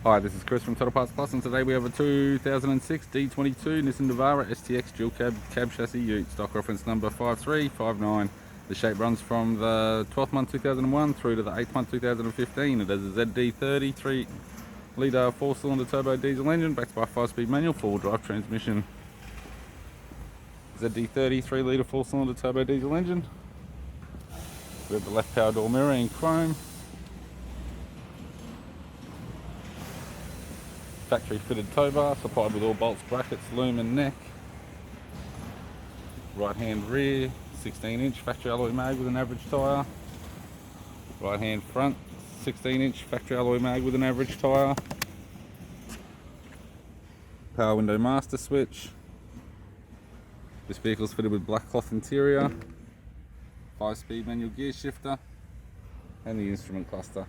Hi, this is Chris from Total Parts Plus, and today we have a 2006 D22 Nissan Navara ST-X dual cab chassis ute, stock reference number 5359. The shape runs from the 12th month 2001 through to the 8th month 2015. It has a ZD30 3-litre 4-cylinder turbo diesel engine backed by a 5-speed manual 4-wheel drive transmission. ZD30 3-litre 4-cylinder turbo diesel engine. We have the left power door mirror in chrome. Factory fitted tow bar supplied with all bolts, brackets, loom and neck. Right hand rear 16-inch factory alloy mag with an average tyre. Right hand front 16-inch factory alloy mag with an average tyre. Power window master switch. This vehicle is fitted with black cloth interior, 5-speed manual gear shifter and the instrument cluster.